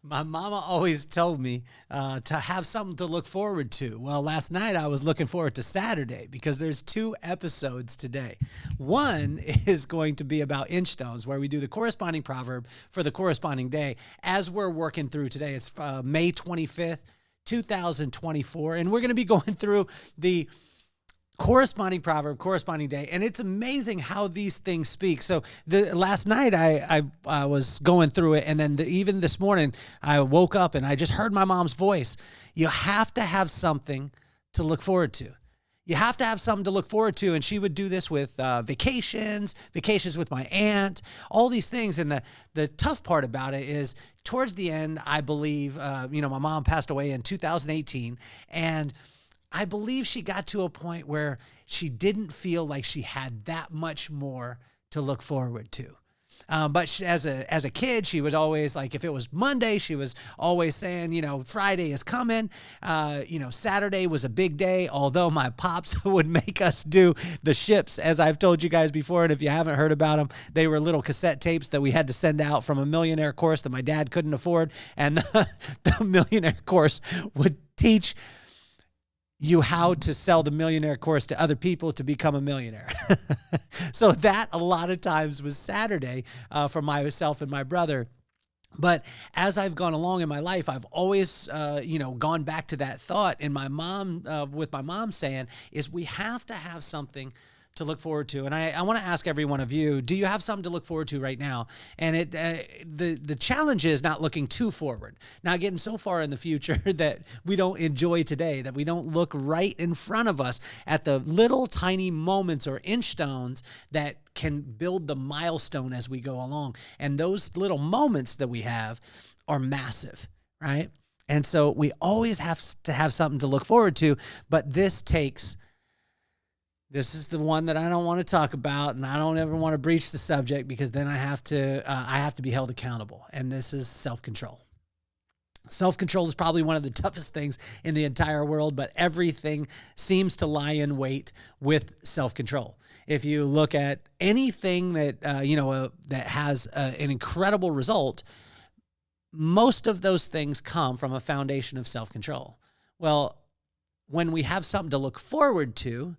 My mama always told me to have something to look forward to. Well, last night I was looking forward to Saturday because there's 2 episodes today. One is going to be about Inchstones, where we do the corresponding proverb for the corresponding day as we're working through today. It's May 25th, 2024, and we're going to be going through the corresponding proverb, corresponding day, and it's amazing how these things speak. So last night I was going through it, and then even this morning I woke up and I just heard my mom's voice. You have to have something to look forward to. You have to have something to look forward to, and she would do this with vacations with my aunt, all these things. And the tough part about it is towards the end, I believe, my mom passed away in 2018, and I believe she got to a point where she didn't feel like she had that much more to look forward to. But as a kid, she was always like, if it was Monday, she was always saying, Friday is coming. Saturday was a big day, although my pops would make us do the ships, as I've told you guys before. And if you haven't heard about them, they were little cassette tapes that we had to send out from a millionaire course that my dad couldn't afford. And the millionaire course would teach you how to sell the millionaire course to other people to become a millionaire. So that a lot of times was Saturday for myself and my brother. But as I've gone along in my life, I've always, gone back to that thought. And my mom, with my mom saying, is we have to have something to look forward to. And I want to ask every one of you, do you have something to look forward to right now? And the challenge is not looking too forward, not getting so far in the future that we don't enjoy today, that we don't look right in front of us at the little tiny moments or inchstones that can build the milestone as we go along. And those little moments that we have are massive, right? And so we always have to have something to look forward to, but this is the one that I don't want to talk about, and I don't ever want to breach the subject because then I have to be held accountable. And this is self-control. Self-control is probably one of the toughest things in the entire world, but everything seems to lie in wait with self-control. If you look at anything that that has an incredible result, most of those things come from a foundation of self-control. Well, when we have something to look forward to,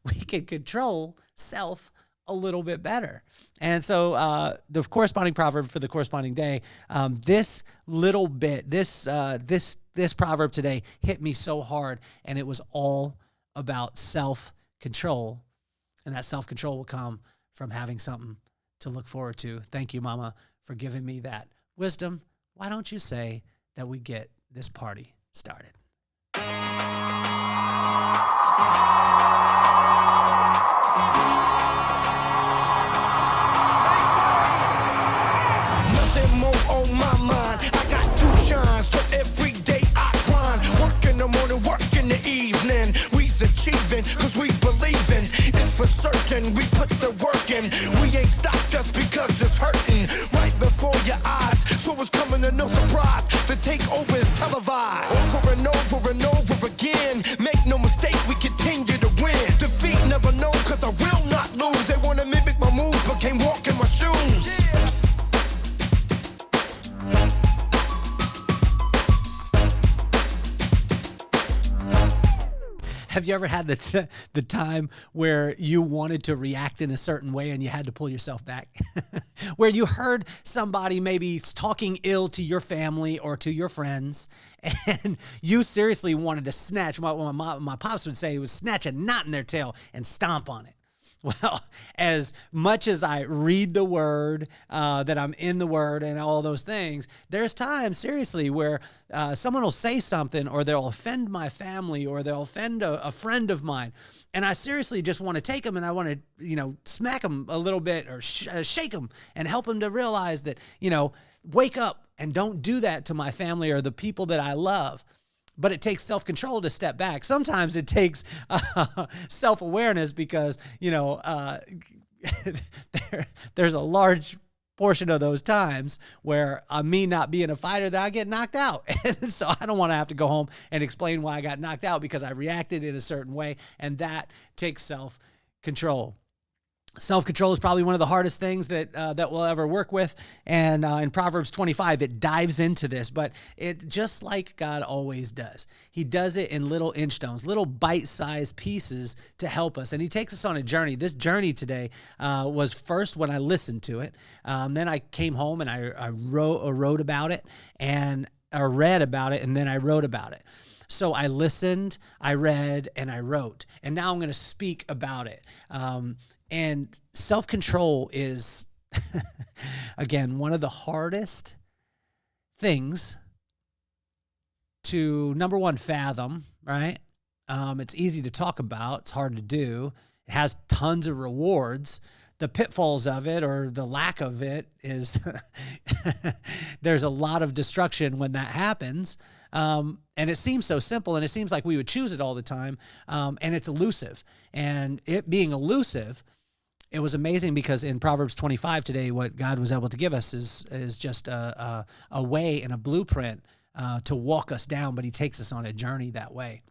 we can control self a little bit better. And so the corresponding proverb for the corresponding day, this little bit, this proverb today hit me so hard, and it was all about self-control. And that self-control will come from having something to look forward to. Thank you, Mama, for giving me that wisdom. Why don't you say that we get this party started? Nothing more on my mind. I got 2 shines, so every day I grind. Work in the morning, work in the evening. We's achieving, cause we believing. It's for certain, we put the work in. We ain't stopped just because it's hurting. Right before your eyes, so it's coming to no surprise. The takeover is televised. Over and over and over again. Make no mistake, we continue to win. Defeat never know, cause I will not lose. They wanna mimic my moves, but can't walk in my shoes. Have you ever had the time where you wanted to react in a certain way and you had to pull yourself back? Where you heard somebody maybe talking ill to your family or to your friends, and you seriously wanted to snatch, what my pops would say, was snatch a knot in their tail and stomp on it. Well, as much as I read the word, that I'm in the word and all those things, there's times, seriously, where someone will say something or they'll offend my family or they'll offend a friend of mine. And I seriously just want to take them and I want to, smack them a little bit or shake them and help them to realize that, wake up and don't do that to my family or the people that I love. But it takes self-control to step back. Sometimes it takes self-awareness because, there's a large portion of those times where me not being a fighter that I get knocked out. And so I don't want to have to go home and explain why I got knocked out because I reacted in a certain way. And that takes self-control. Self-control is probably one of the hardest things that we'll ever work with. And in Proverbs 25, it dives into this, but it just like God always does. He does it in little inchstones, little bite-sized pieces to help us. And he takes us on a journey. This journey today was first when I listened to it. Then I came home and I wrote about it, and I read about it, and then I wrote about it. So I listened, I read, and I wrote. And now I'm going to speak about it. And self-control is, again, one of the hardest things to, number one, fathom, right? It's easy to talk about. It's hard to do. It has tons of rewards. The pitfalls of it, or the lack of it, is there's a lot of destruction when that happens. And it seems so simple, and it seems like we would choose it all the time. And it's elusive. And it being elusive, it was amazing because in Proverbs 25 today, what God was able to give us is just a way and a blueprint to walk us down, but he takes us on a journey that way.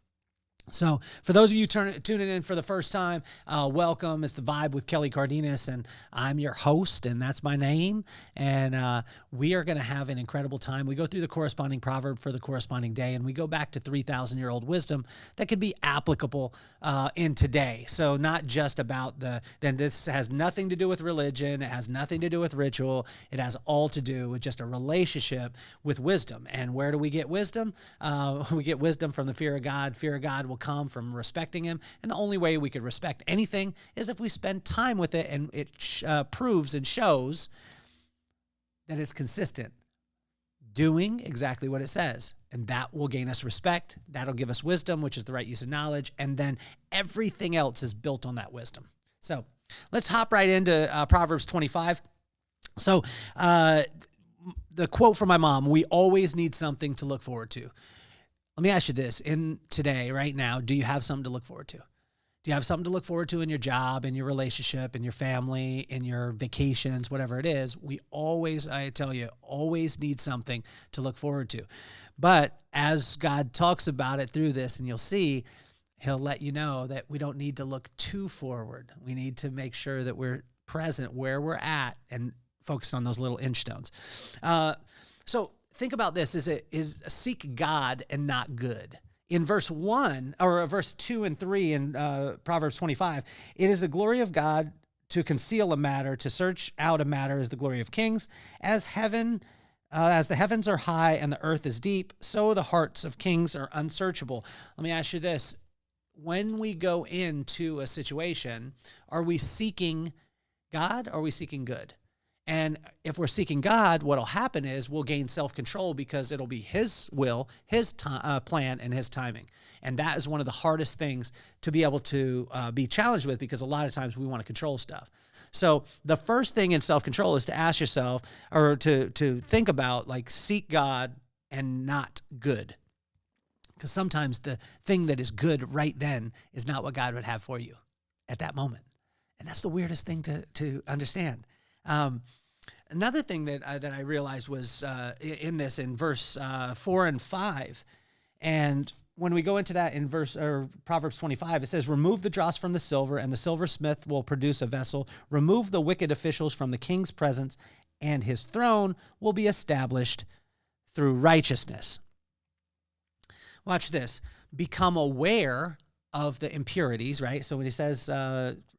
So for those of you tuning in for the first time, welcome. It's The Vibe with Kelly Cardenas, and I'm your host, and that's my name. And we are going to have an incredible time. We go through the corresponding proverb for the corresponding day, and we go back to 3,000-year-old wisdom that could be applicable in today. So not just about then this has nothing to do with religion. It has nothing to do with ritual. It has all to do with just a relationship with wisdom. And where do we get wisdom? We get wisdom from the fear of God. Fear of God will come from respecting him. And the only way we could respect anything is if we spend time with it, and it proves and shows that it's consistent, doing exactly what it says. And that will gain us respect. That'll give us wisdom, which is the right use of knowledge. And then everything else is built on that wisdom. So let's hop right into Proverbs 25. So the quote from my mom, we always need something to look forward to. Let me ask you this, in today, right now, do you have something to look forward to? Do you have something to look forward to in your job, in your relationship, in your family, in your vacations, whatever it is? We always, I tell you, always need something to look forward to. But as God talks about it through this, and you'll see, he'll let you know that we don't need to look too forward. We need to make sure that we're present where we're at and focus on those little inchstones. So think about this, is seek God and not good. In verse 1, or verse 2 and 3 in Proverbs 25, it is the glory of God to conceal a matter, to search out a matter is the glory of kings. As the heavens are high and the earth is deep, so the hearts of kings are unsearchable. Let me ask you this. When we go into a situation, are we seeking God or are we seeking good? And if we're seeking God, what'll happen is we'll gain self-control because it'll be his will, his plan, and his timing. And that is one of the hardest things to be able to be challenged with, because a lot of times we want to control stuff. So the first thing in self-control is to ask yourself, or to think about, like, seek God and not good. Because sometimes the thing that is good right then is not what God would have for you at that moment. And that's the weirdest thing to understand. Another thing that I realized was in verse 4 and 5, and when we go into that in Proverbs 25, it says, "Remove the dross from the silver, and the silversmith will produce a vessel. Remove the wicked officials from the king's presence, and his throne will be established through righteousness." Watch this. Become aware of the impurities, right? So when he says,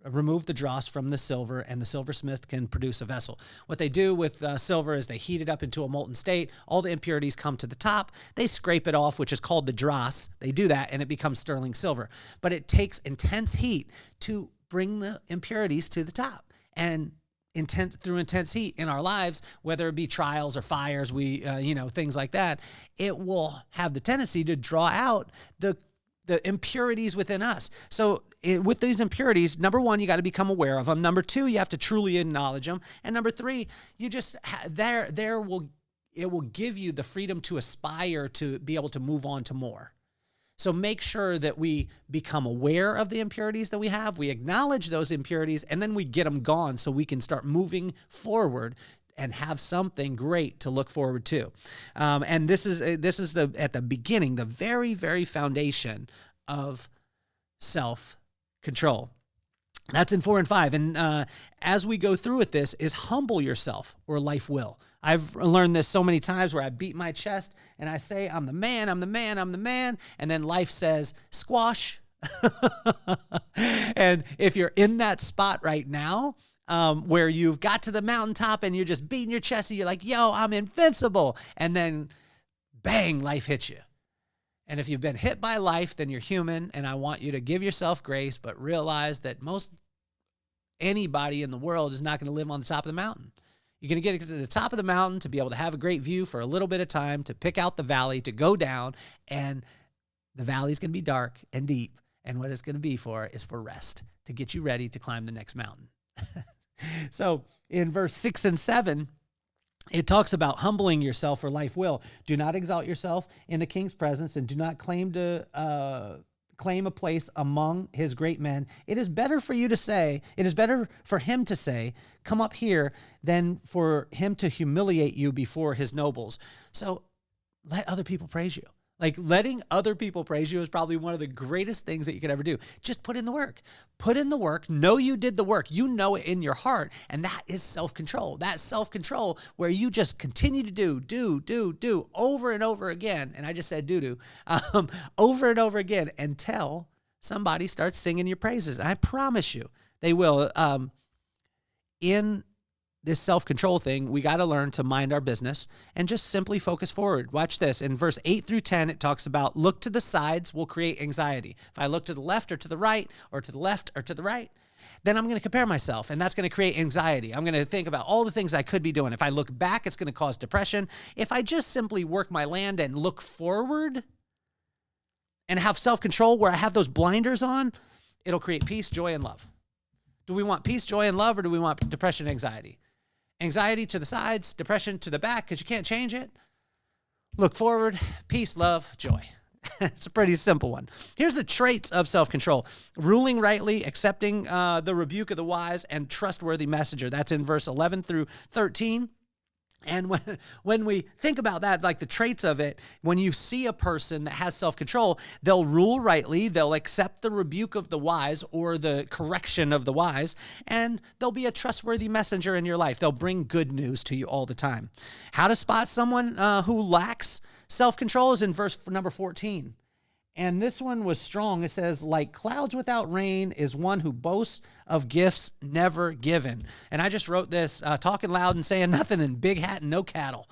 remove the dross from the silver, and the silversmith can produce a vessel. What they do with silver is they heat it up into a molten state. All the impurities come to the top. They scrape it off, which is called the dross. They do that, and it becomes sterling silver. But it takes intense heat to bring the impurities to the top. And through intense heat in our lives, whether it be trials or fires, things like that, it will have the tendency to draw out the impurities within us. So with these impurities, number one, you got to become aware of them. Number two, you have to truly acknowledge them. And number three, you just it will give you the freedom to aspire to be able to move on to more. So make sure that we become aware of the impurities that we have. We acknowledge those impurities, and then we get them gone so we can start moving forward and have something great to look forward to. And this is at the beginning, the very, very foundation of self-control. That's in 4 and 5. And as we go through with this is humble yourself or life will. I've learned this so many times where I beat my chest and I say, I'm the man, I'm the man, I'm the man. And then life says, squash. And if you're in that spot right now, where you've got to the mountaintop and you're just beating your chest and you're like, yo, I'm invincible. And then bang, life hits you. And if you've been hit by life, then you're human. And I want you to give yourself grace, but realize that anybody in the world is not going to live on the top of the mountain. You're going to get to the top of the mountain to be able to have a great view for a little bit of time, to pick out the valley, to go down. And the valley is going to be dark and deep. And what it's going to be for is for rest, to get you ready to climb the next mountain. So in verse 6 and 7, it talks about humbling yourself for life will. Do not exalt yourself in the king's presence, and do not claim a place among his great men. It is better for him to say, come up here, than for him to humiliate you before his nobles. So let other people praise you. Like, letting other people praise you is probably one of the greatest things that you could ever do. Just put in the work. Put in the work. Know you did the work. You know it in your heart. And that is self-control. That self-control where you just continue to do over and over again. And I just said over and over again until somebody starts singing your praises. And I promise you they will. In this self-control thing, we got to learn to mind our business and just simply focus forward. Watch this. In verse 8 through 10, it talks about look to the sides will create anxiety. If I look to the left or to the right, or to the left or to the right, then I'm going to compare myself, and that's going to create anxiety. I'm going to think about all the things I could be doing. If I look back, it's going to cause depression. If I just simply work my land and look forward and have self-control where I have those blinders on, it'll create peace, joy, and love. Do we want peace, joy, and love, or do we want depression and anxiety? Anxiety to the sides, depression to the back, because you can't change it. Look forward, peace, love, joy. It's a pretty simple one. Here's the traits of self-control. Ruling rightly, accepting the rebuke of the wise, and trustworthy messenger. That's in verse 11 through 13. And when we think about that, like the traits of it, when you see a person that has self-control, they'll rule rightly, they'll accept the rebuke of the wise or the correction of the wise, and they'll be a trustworthy messenger in your life. They'll bring good news to you all the time. How to spot someone who lacks self-control is in verse number 14. And this one was strong. It says, like clouds without rain is one who boasts of gifts never given. And I just wrote this, talking loud and saying nothing, and big hat and no cattle.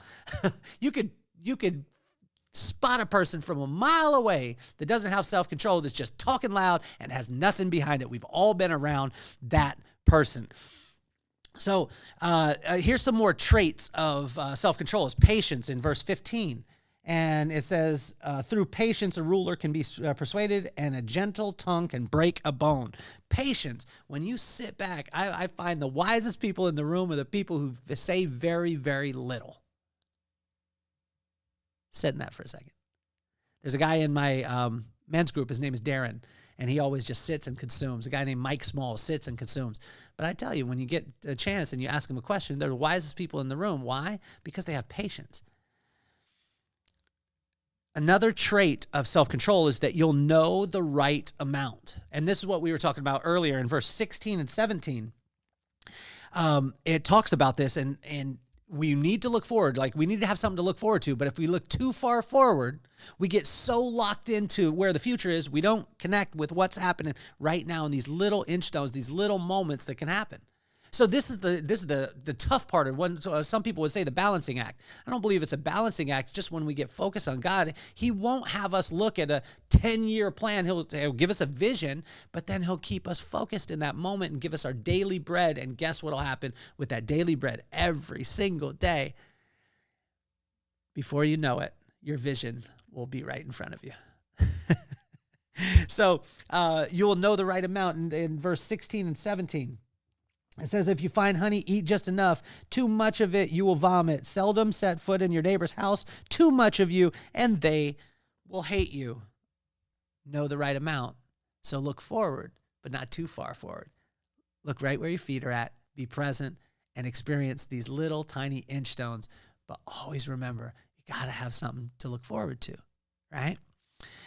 You could spot a person from a mile away that doesn't have self-control, that's just talking loud and has nothing behind it. We've all been around that person. So here's some more traits of self-control. Is patience in verse 15. And it says, through patience, a ruler can be persuaded, and a gentle tongue can break a bone. Patience. When you sit back, I find the wisest people in the room are the people who say very, very little. Sit in that for a second. There's a guy in my men's group. His name is Darren, and he always just sits and consumes. A guy named Mike Small sits and consumes. But I tell you, when you get a chance and you ask them a question, they're the wisest people in the room. Why? Because they have patience. Another trait of self-control is that you'll know the right amount. And this is what we were talking about earlier in verse 16 and 17. It talks about this, and we need to look forward. Like, we need to have something to look forward to. But if we look too far forward, we get so locked into where the future is, we don't connect with what's happening right now in these little Inchstones, these little moments that can happen. So this is the tough part of one. So some people would say the balancing act. I don't believe it's a balancing act. Just when we get focused on God, He won't have us look at a 10-year plan. He'll give us a vision, but then He'll keep us focused in that moment and give us our daily bread. And guess what will happen with that daily bread every single day? Before you know it, your vision will be right in front of you. So you will know the right amount in verse 16 and 17. It says, if you find honey, eat just enough. Too much of it, you will vomit. Seldom set foot in your neighbor's house. Too much of you, and they will hate you. Know the right amount. So look forward, but not too far forward. Look right where your feet are at. Be present and experience these little tiny Inchstones. But always remember, you got to have something to look forward to, right?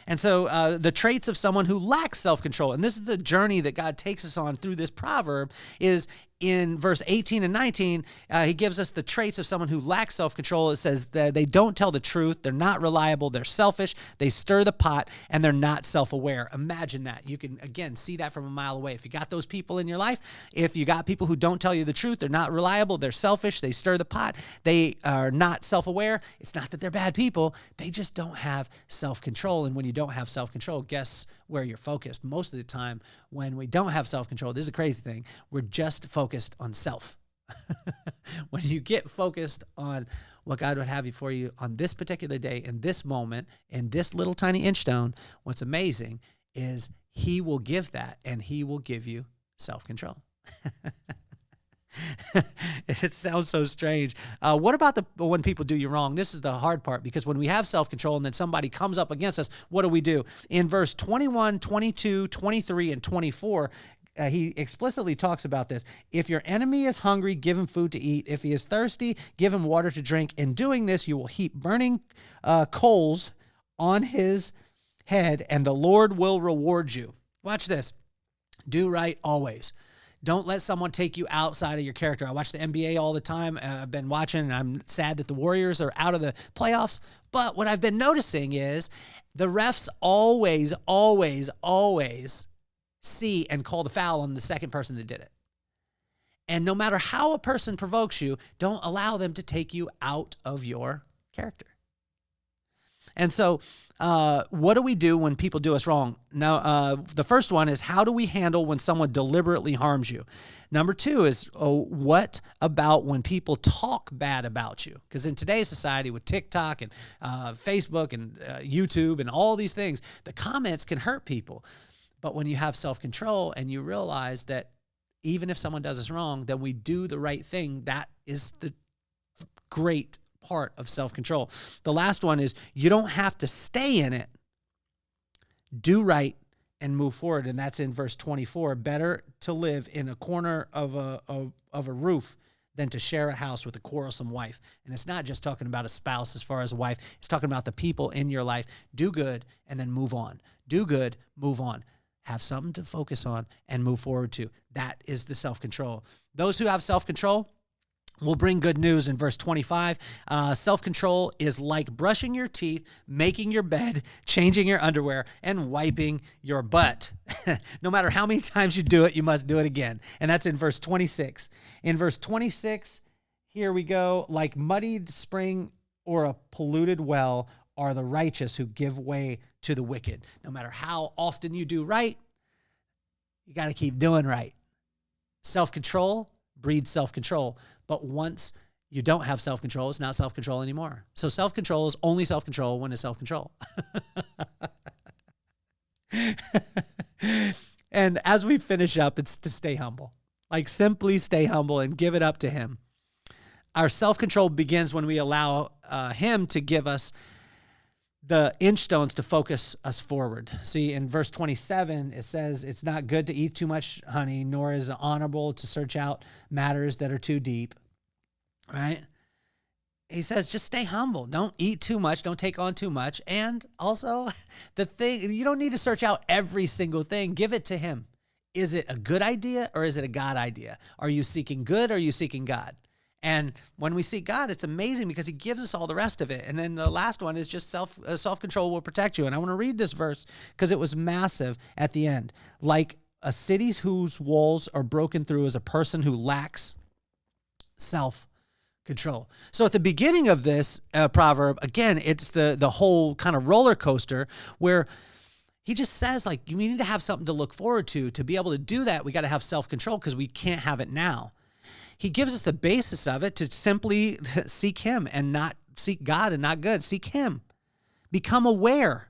And so the traits of someone who lacks self-control, and this is the journey that God takes us on through this proverb, is in verse 18 and 19, he gives us the traits of someone who lacks self-control. It says that they don't tell the truth, they're not reliable, they're selfish, they stir the pot, and they're not self-aware. Imagine that. You can, again, see that from a mile away. If you got those people in your life, if you got people who don't tell you the truth, they're not reliable, they're selfish, they stir the pot, they are not self-aware, it's not that they're bad people, they just don't have self-control. And when you don't have self-control, guess where you're focused? Most of the time, when we don't have self-control, this is a crazy thing, we're just focused on self. When you get focused on what God would have you for you on this particular day, in this moment, in this little tiny inchstone, what's amazing is he will give that, and he will give you self-control. It sounds so strange. What about when people do you wrong? This is the hard part, because when we have self-control and then somebody comes up against us, what do? In verse 21, 22, 23, and 24, he explicitly talks about this. If your enemy is hungry, give him food to eat. If he is thirsty, give him water to drink. In doing this, you will heap burning coals on his head, and the Lord will reward you. Watch this. Do right always. Don't let someone take you outside of your character. I watch the NBA all the time. I've been watching, and I'm sad that the Warriors are out of the playoffs. But what I've been noticing is the refs always see and call the foul on the second person that did it. And no matter how a person provokes you, don't allow them to take you out of your character. And so what do we do when people do us wrong? Now, the first one is, how do we handle when someone deliberately harms you? Number two is, what about when people talk bad about you? Because in today's society with TikTok and Facebook and YouTube and all these things, the comments can hurt people. But when you have self-control and you realize that even if someone does us wrong, then we do the right thing, that is the great part of self-control. The last one is, you don't have to stay in it. Do right and move forward. And that's in verse 24. Better to live in a corner of a roof than to share a house with a quarrelsome wife. And it's not just talking about a spouse as far as a wife. It's talking about the people in your life. Do good and then move on. Do good, move on. Have something to focus on and move forward to. That is the self-control. Those who have self-control will bring good news in verse 25. Self-control is like brushing your teeth, making your bed, changing your underwear, and wiping your butt. No matter how many times you do it, you must do it again. And that's in verse 26. In verse 26, here we go. Like muddied spring or a polluted well are the righteous who give way to the wicked. No matter how often you do right, you got to keep doing right. Self-control breeds self-control. But once you don't have self-control, it's not self-control anymore. So self-control is only self-control when it's self-control. And as we finish up, it's to stay humble. Like, simply stay humble and give it up to him. Our self-control begins when we allow him to give us the inchstones to focus us forward. See, in verse 27, it says, it's not good to eat too much honey, nor is it honorable to search out matters that are too deep, right? He says, just stay humble. Don't eat too much. Don't take on too much. And also, you don't need to search out every single thing. Give it to him. Is it a good idea or is it a God idea? Are you seeking good or are you seeking God? And when we seek God, it's amazing because he gives us all the rest of it. And then the last one is just self-control will protect you. And I want to read this verse because it was massive at the end. Like a city whose walls are broken through is a person who lacks self-control. So at the beginning of this proverb, again, it's the whole kind of roller coaster where he just says, like, we need to have something to look forward to. To be able to do that, we got to have self-control because we can't have it now. He gives us the basis of it to simply seek him and not seek God and not good. Seek him. Become aware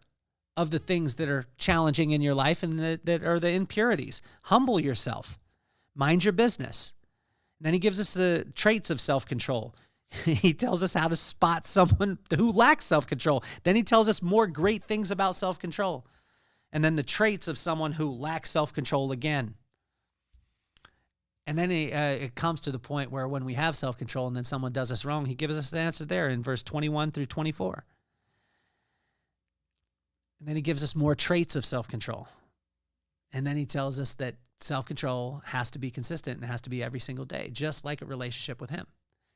of the things that are challenging in your life and that are the impurities. Humble yourself. Mind your business. And then he gives us the traits of self-control. He tells us how to spot someone who lacks self-control. Then he tells us more great things about self-control. And then the traits of someone who lacks self-control again. And then it comes to the point where when we have self-control and then someone does us wrong, he gives us the answer there in verse 21 through 24. And then he gives us more traits of self-control. And then he tells us that self-control has to be consistent and has to be every single day, just like a relationship with him.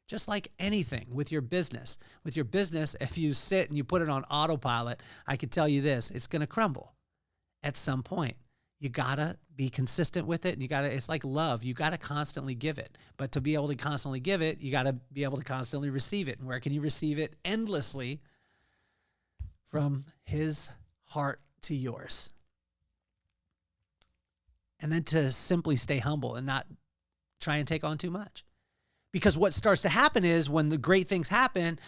Just like anything with your business. With your business, if you sit and you put it on autopilot, I can tell you this, it's going to crumble at some point. You got to be consistent with it. And it's like love. You got to constantly give it. But to be able to constantly give it, you got to be able to constantly receive it. And where can you receive it? Endlessly from his heart to yours. And then to simply stay humble and not try and take on too much. Because what starts to happen is when the great things happen,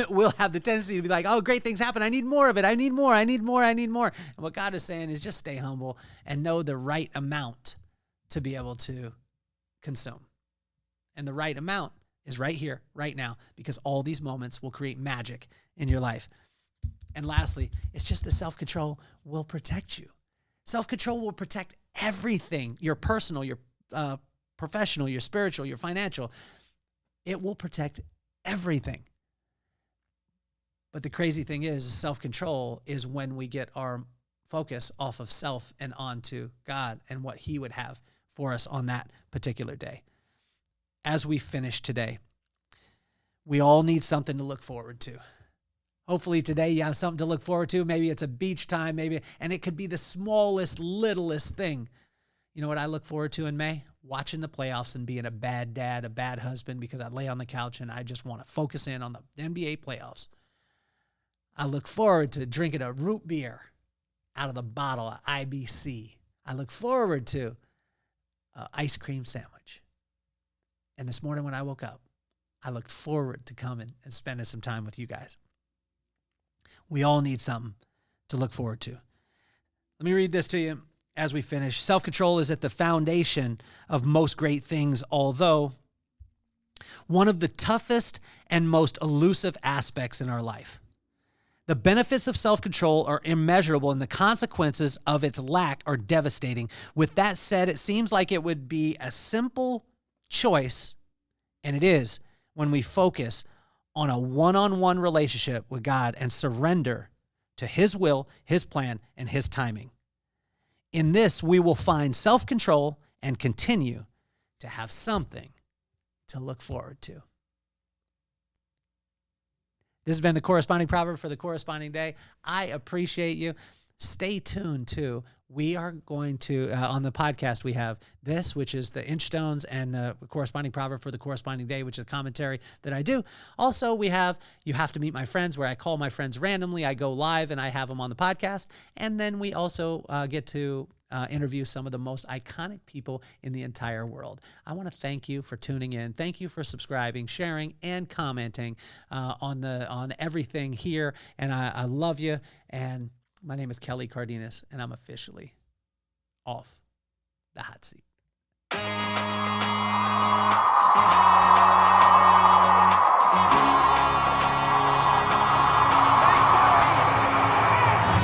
we'll have the tendency to be like, oh, great things happen. I need more of it. I need more. I need more. I need more. And what God is saying is just stay humble and know the right amount to be able to consume. And the right amount is right here, right now, because all these moments will create magic in your life. And lastly, it's just the self-control will protect you. Self-control will protect everything, your personal, your professional, your spiritual, your financial. It will protect everything. But the crazy thing is, self-control is when we get our focus off of self and onto God and what he would have for us on that particular day. As we finish today, we all need something to look forward to. Hopefully today you have something to look forward to. Maybe it's a beach time, and it could be the smallest, littlest thing. You know what I look forward to in May? Watching the playoffs and being a bad dad, a bad husband, because I lay on the couch and I just want to focus in on the NBA playoffs. I look forward to drinking a root beer out of the bottle of IBC. I look forward to an ice cream sandwich. And this morning when I woke up, I looked forward to coming and spending some time with you guys. We all need something to look forward to. Let me read this to you as we finish. Self-control is at the foundation of most great things, although one of the toughest and most elusive aspects in our life. The benefits of self-control are immeasurable, and the consequences of its lack are devastating. With that said, it seems like it would be a simple choice, and it is, when we focus on a one-on-one relationship with God and surrender to his will, his plan, and his timing. In this, we will find self-control and continue to have something to look forward to. This has been the corresponding proverb for the corresponding day. I appreciate you. Stay tuned, too. We are going to, on the podcast, we have this, which is the Inchstones, and the corresponding proverb for the corresponding day, which is a commentary that I do. Also, we have You Have to Meet My Friends, where I call my friends randomly. I go live, and I have them on the podcast. And then we also get to interview some of the most iconic people in the entire world. I want to thank you for tuning in. Thank you for subscribing, sharing, and commenting on everything here. And I love you. And my name is Kelly Cardenas, and I'm officially off the hot seat.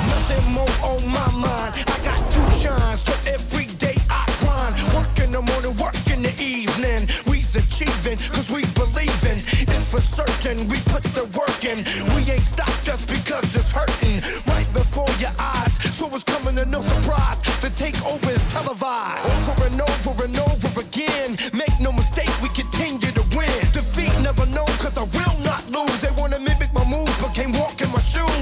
Nothing more on my mind. I got two shines, so every day I grind. Work in the morning, work in the evening. We's achieving, cause we believing. It's for certain, we put the work in. We ain't stopped just because it's hurting. Right before your eyes, so it's coming to no surprise. The takeover is televised. Over and over and over again. Make no mistake, we continue to win. Defeat never known, cause I will not lose. They wanna mimic my moves, but can't walk in my shoes.